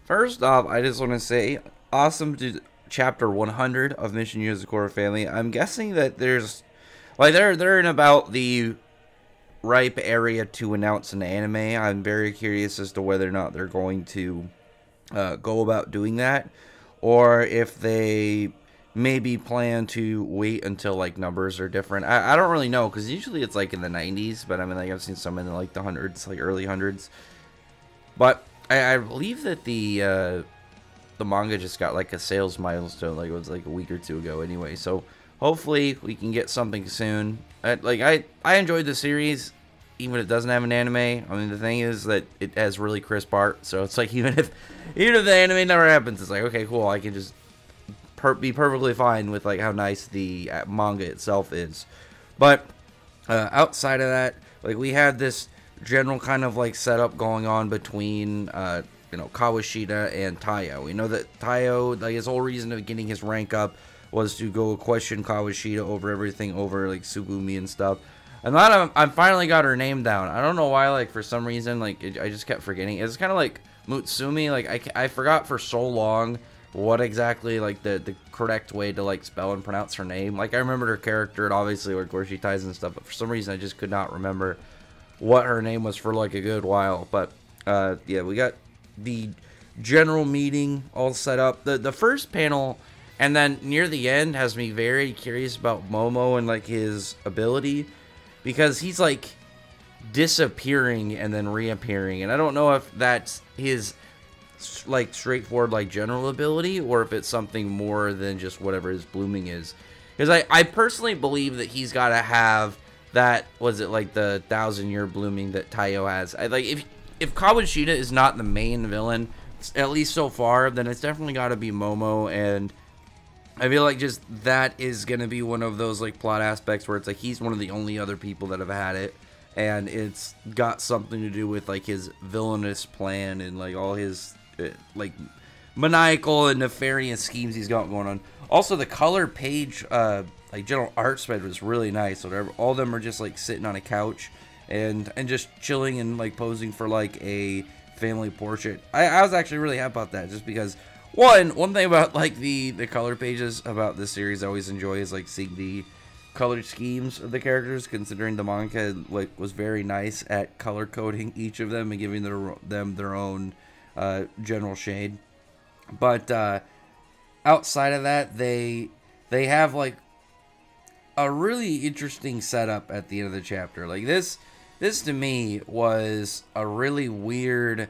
First off, I just want to say, awesome to chapter 100 of Mission Yozakura Family. I'm guessing that there's, like, they're in about the ripe area to announce an anime. I'm very curious as to whether or not they're going to go about doing that, or if they maybe plan to wait until like numbers are different. I don't really know because usually it's like in the 90s, but I mean like I've seen some in like the hundreds, like early hundreds. But I believe that the manga just got like a sales milestone, like it was like a week or two ago anyway. So hopefully we can get something soon. I enjoyed the series, even if it doesn't have an anime. I mean the thing is that it has really crisp art, so it's like even if the anime never happens, it's like okay, cool. I can just be perfectly fine with like how nice the manga itself is. But outside of that, like we had this general kind of like setup going on between Kawashita and Taiyo. We know that Taiyo, like his whole reason of getting his rank up was to go question Kawashita over everything, over like Tsugumi and stuff. And then I finally got her name down. I don't know why, like for some reason, like I just kept forgetting. It's kind of like Mutsumi. Like I forgot for so long what exactly like the correct way to like spell and pronounce her name. Like I remembered her character and obviously like where she ties and stuff, but for some reason I just could not remember what her name was for like a good while. But yeah, we got the general meeting all set up. The first panel and then near the end has me very curious about Momo and like his ability, because he's like disappearing and then reappearing, and I don't know if that's his like straightforward like general ability or if it's something more than just whatever his blooming is, because I personally believe that he's got to have that, was it like the 1,000-year blooming that Taiyo has. Like if Kawashita is not the main villain, at least so far, then it's definitely got to be Momo. And I feel like just that is going to be one of those like plot aspects where it's like he's one of the only other people that have had it, and it's got something to do with like his villainous plan and like all his like maniacal and nefarious schemes he's got going on. Also, the color page like general art spread was really nice. Whatever, all of them are just like sitting on a couch and just chilling and like posing for like a family portrait. I was actually really happy about that, just because one thing about like the color pages about this series I always enjoy is like seeing the color schemes of the characters, considering the manga like was very nice at color coding each of them and giving them their own general shade. But outside of that, they have like a really interesting setup at the end of the chapter. Like this to me was a really weird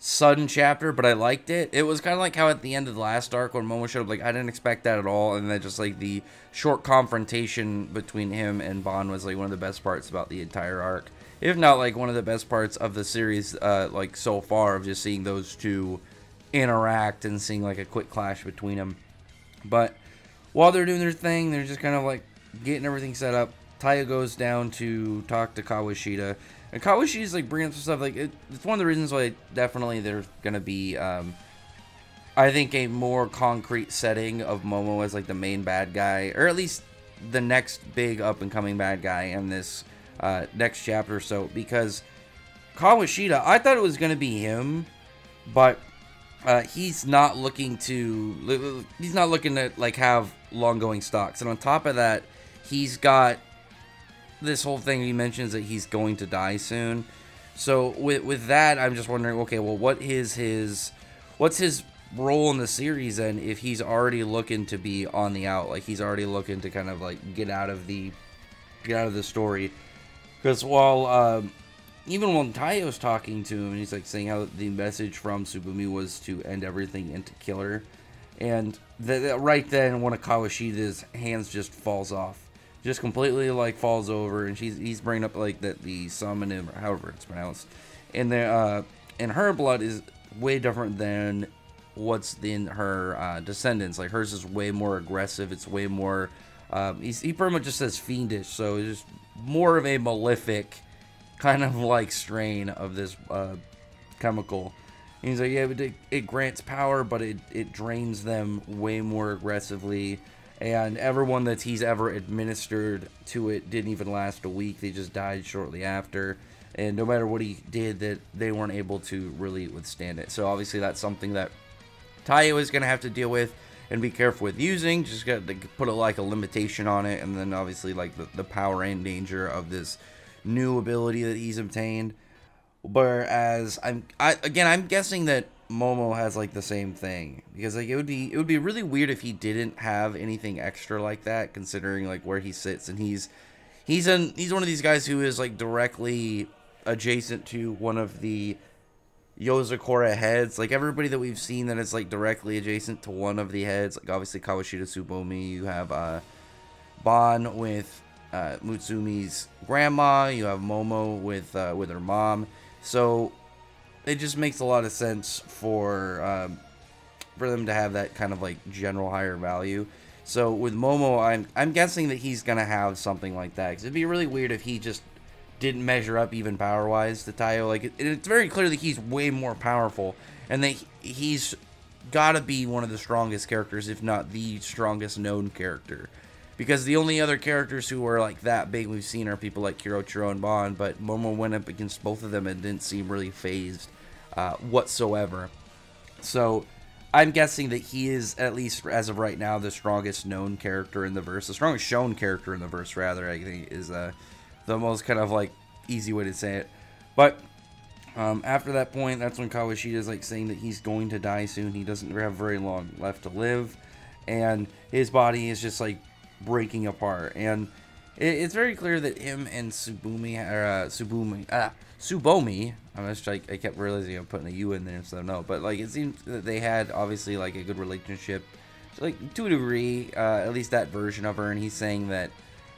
sudden chapter, but I liked it. It was kind of like how at the end of the last arc when Momo showed up, like I didn't expect that at all, and then just like the short confrontation between him and Bon was like one of the best parts about the entire arc, if not like one of the best parts of the series like so far, of just seeing those two interact and seeing like a quick clash between them. But while they're doing their thing, they're just kind of like getting everything set up. Taiyo goes down to talk to Kawashita, and Kawashita's like bringing up some stuff. Like it's one of the reasons why definitely there's gonna be I think a more concrete setting of Momo as like the main bad guy, or at least the next big up and coming bad guy in this next chapter or so. Because Kawashita, I thought it was gonna be him, but he's not looking to like have long going stocks, and on top of that, he's got this whole thing he mentions that he's going to die soon. So with that, I'm just wondering, okay, well, what's his role in the series, and if he's already looking to be on the out, like he's already looking to kind of like get out of the story. Because while even when Taiyo's talking to him, and he's like saying how the message from Tsugumi was to end everything and to kill her, and right then one of Kawashita's hands just falls off, just completely like falls over, and he's bringing up like that the summon him, or however it's pronounced, and her blood is way different than what's in her descendants. Like hers is way more aggressive. It's way more he pretty much just says fiendish, so it's just more of a malefic kind of like strain of this chemical. And he's like, yeah, but it grants power, but it drains them way more aggressively. And everyone that he's ever administered to it didn't even last a week. They just died shortly after. and no matter what he did, that they weren't able to really withstand it. So obviously that's something that Taiyo is going to have to deal with and be careful with using. Just got to put like a limitation on it, and then obviously like the power and danger of this new ability that he's obtained. Whereas I'm guessing that Momo has like the same thing, because like it would be really weird if he didn't have anything extra like that, considering like where he sits, and he's one of these guys who is like directly adjacent to one of the Yozakura heads. Like everybody that we've seen that is like directly adjacent to one of the heads, like obviously Kawashita Tsubomi, you have Ban with Mutsumi's grandma, you have Momo with her mom. So it just makes a lot of sense for them to have that kind of like general higher value. So with Momo, I'm guessing that he's gonna have something like that, because it'd be really weird if he just didn't measure up even power wise to Taiyo. Like it's very clear that he's way more powerful, and that he's got to be one of the strongest characters, if not the strongest known character. Because the only other characters who are like that big we've seen are people like Kirochiro and Ban, but Momo went up against both of them and didn't seem really phased whatsoever. So I'm guessing that he is, at least as of right now, the strongest known character in the verse. The strongest shown character in the verse, rather, I think, is the most kind of like easy way to say it. But after that point, that's when Kawashita is like saying that he's going to die soon. He doesn't have very long left to live, and his body is just like breaking apart. And it's very clear that him and Tsubomi, I kept realizing I'm putting a U in there, so no, but like it seems that they had obviously like a good relationship, so, like to a degree, at least that version of her. And he's saying that,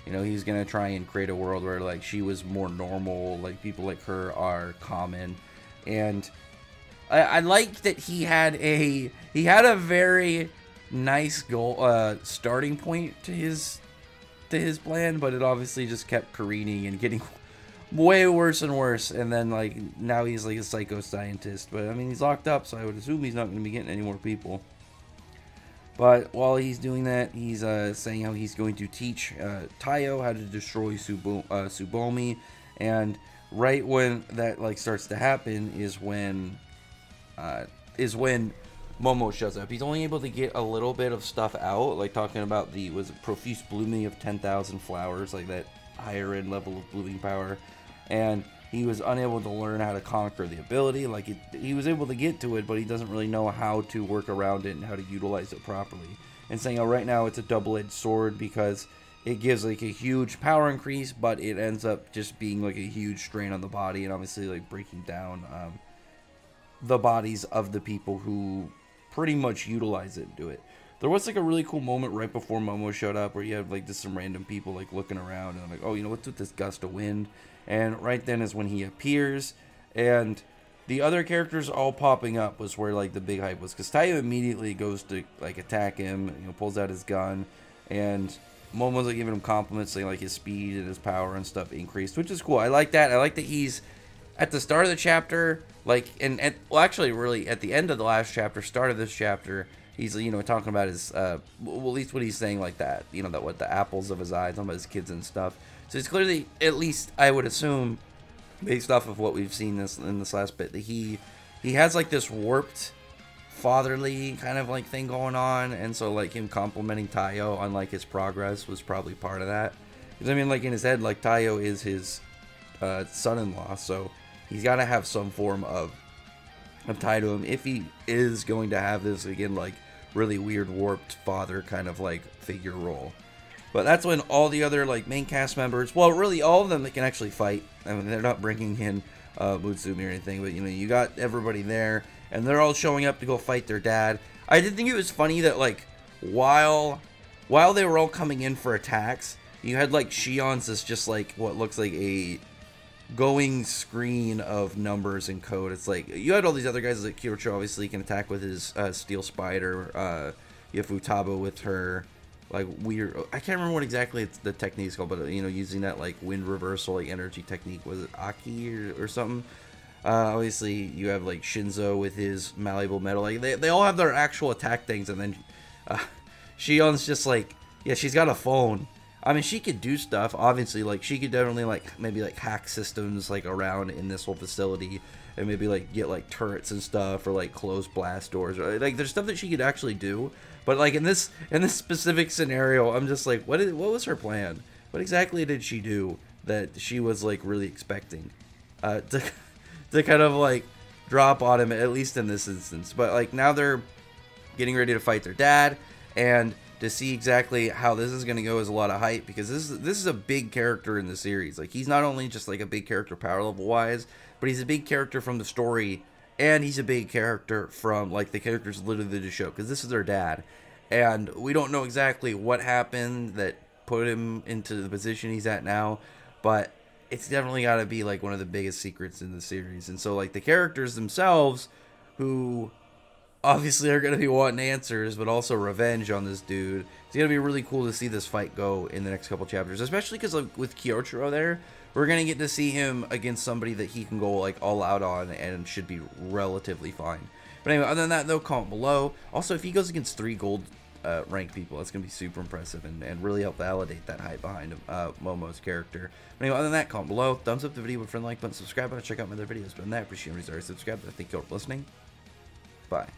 you know, he's gonna try and create a world where like she was more normal, like people like her are common. And I like that he had a very nice goal starting point to his plan, but it obviously just kept careening and getting way worse and worse. And then like now he's like a psycho scientist, but I mean he's locked up, so I would assume he's not going to be getting any more people. But while he's doing that, he's saying how he's going to teach Taiyo how to destroy Tsubomi. And right when that like starts to happen is when Momo shows up. He's only able to get a little bit of stuff out, like talking about the profuse blooming of 10,000 flowers, like that higher end level of blooming power. And he was unable to learn how to conquer the ability. Like he was able to get to it, but he doesn't really know how to work around it and how to utilize it properly. And saying, oh, right now it's a double-edged sword because it gives like a huge power increase, but it ends up just being like a huge strain on the body, and obviously like breaking down the bodies of the people who pretty much utilize it and do it. There was like a really cool moment right before Momo showed up where you have like just some random people like looking around and like, oh, you know, what's with this gust of wind? And right then is when he appears, and the other characters all popping up was where like the big hype was, because Taiyo immediately goes to like attack him, you know, pulls out his gun, and Momo's like giving him compliments, saying like his speed and his power and stuff increased, which is cool. I like that. I like that he's at the start of the chapter, like, well, actually, really at the end of the last chapter, start of this chapter, he's, you know, talking about his, well, at least what he's saying like that, you know, that what the apples of his eyes, talking about his kids and stuff. So it's clearly, at least I would assume, based off of what we've seen in this last bit, that he has like this warped fatherly kind of like thing going on, and so like him complimenting Taiyo on like his progress was probably part of that. Because I mean, like in his head, like Taiyo is his son-in-law, so he's got to have some form of tie to him if he is going to have this, again, like really weird warped father kind of like figure role. But that's when all the other like main cast members, well, really all of them that can actually fight. I mean, they're not bringing in Mutsumi or anything, but you know, you got everybody there, and they're all showing up to go fight their dad. I did think it was funny that like while they were all coming in for attacks, you had like Shion's as just like what looks like a going screen of numbers and code. It's like you had all these other guys, like Kirocho obviously can attack with his steel spider. You have Futaba with her like weird, I can't remember what exactly the technique is called, but you know, using that like wind reversal like energy technique, was it Aki or something? Obviously you have like Shinzo with his malleable metal, like they all have their actual attack things. And then Shion's just like, yeah, she's got a phone, I mean, she could do stuff, obviously. Like, she could definitely, like, maybe, like, hack systems, like, around in this whole facility. And maybe, like, get, like, turrets and stuff. Or, like, close blast doors. Or, like, there's stuff that she could actually do. But, like, in this specific scenario, I'm just like, what was her plan? What exactly did she do that she was, like, really expecting? To kind of, like, drop on him, at least in this instance. But, like, now they're getting ready to fight their dad. And to see exactly how this is going to go is a lot of hype, because this is a big character in the series. Like, he's not only just like a big character power level wise, but he's a big character from the story, and he's a big character from like the characters literally of the show, because this is their dad, and we don't know exactly what happened that put him into the position he's at now, but it's definitely got to be like one of the biggest secrets in the series. And so like the characters themselves, who obviously are going to be wanting answers, but also revenge on this dude. It's going to be really cool to see this fight go in the next couple chapters, especially because like, with Kyochiro there, we're going to get to see him against somebody that he can go like all out on and should be relatively fine. But anyway, other than that though, comment below. Also, if he goes against 3 gold ranked people, that's going to be super impressive and really help validate that hype behind Momo's character. But anyway, other than that, comment below, thumbs up the video with a friend, like button, subscribe button, check out my other videos. But other than that, appreciate everybody's already subscribed. Thank you all for listening. Bye.